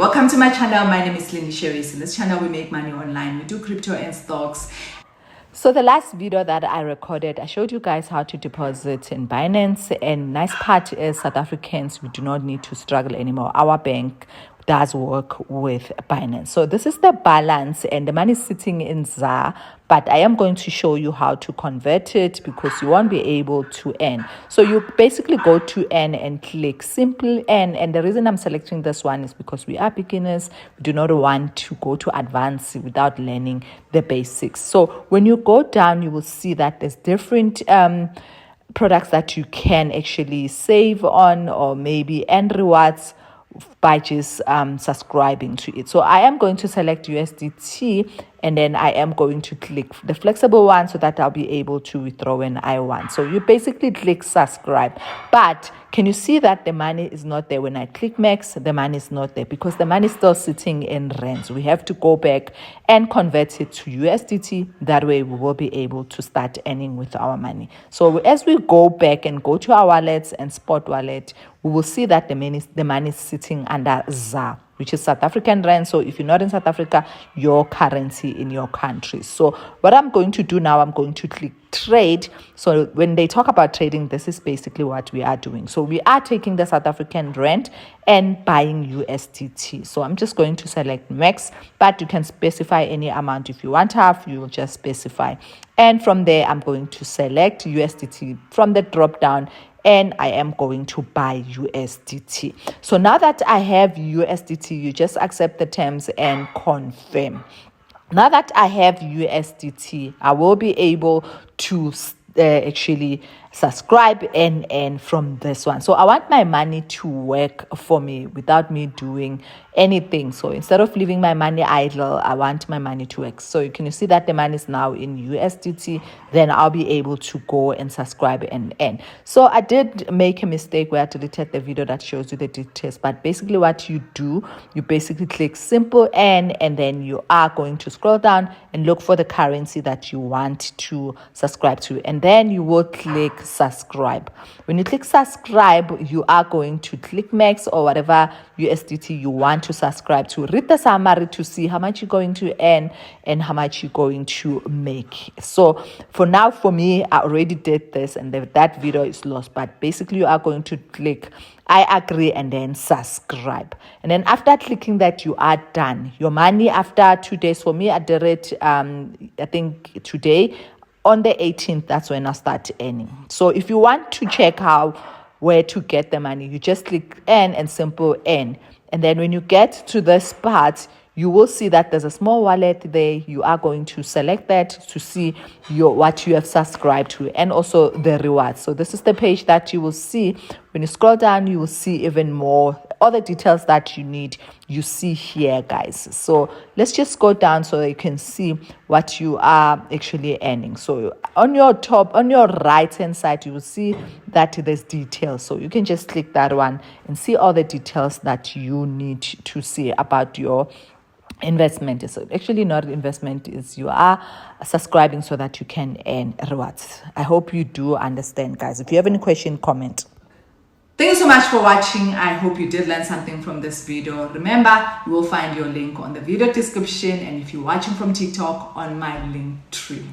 Welcome to my channel. My name is Lindy Sherris. In this channel, we make money online. We do crypto and stocks. So the last video that I recorded, I showed you guys how to deposit in Binance. And nice part is South Africans, we do not need to struggle anymore. Our bank does work with Binance. So this is the balance and the money is sitting in ZAR, but I am going to show you how to convert it because you won't be able to earn. So you basically go to earn and click simple earn. And the reason I'm selecting this one is because we are beginners. We do not want to go to advanced without learning the basics. So when you go down, you will see that there's different products that you can actually save on or maybe earn rewards by just subscribing to it. So I am going to select USDT and then I am going to click the flexible one so that I'll be able to withdraw when I want. So you basically click subscribe, but can you see that the money is not there? When I click max, the money is not there because the money is still sitting in rands. We have to go back and convert it to USDT. That way we will be able to start earning with our money. So as we go back and go to our wallets and spot wallet, we will see that the money is sitting under ZAR, which is South African rand. So if you're not in South Africa, your currency in your country. So what I'm going to do now, I'm going to click trade. So when they talk about trading, this is basically what we are doing. So we are taking the South African rand and buying USDT. So I'm just going to select max, but you can specify any amount. If you want half, you will just specify. And from there, I'm going to select USDT from the drop down and I am going to buy USDT. So now that I have USDT, you just accept the terms and confirm. Now that I have USDT, I will be able to actually subscribe and from this one. So I want my money to work for me without me doing anything. So instead of leaving my money idle, I want my money to work. So you can see that the money is now in USDT. Then I'll be able to go and subscribe and earn. So I did make a mistake where I deleted the video that shows you the details. But basically what you do, you basically click simple earn and then you are going to scroll down and look for the currency that you want to subscribe to. And then you will click subscribe. When you click subscribe, you are going to click max or whatever USDT you want to subscribe to. Read the summary to see how much you're going to earn and how much you're going to make. So for now, for me, I already did this and that video is lost. But basically, you are going to click I agree and then subscribe. And then after clicking that, you are done. Your money after 2 days. For me, I did it, I think today. On the 18th, that's when I start earning. So if you want to check where to get the money, you just click earn and simple earn. And then when you get to this part, you will see that there's a small wallet there. You are going to select that to see what you have subscribed to and also the rewards. So this is the page that you will see. When you scroll down, you will see even more. All the details that you need, you see here, guys. So let's just go down so you can see what you are actually earning. So on your right hand side, you will see that there's details. So you can just click that one and see all the details that you need to see about your investment. Is actually not investment, is you are subscribing so that you can earn rewards. I hope you do understand, guys. If you have any question, comment. Thank you so much for watching. I hope you did learn something from this video. Remember, you will find your link on the video description, and if you're watching from TikTok, on my link tree.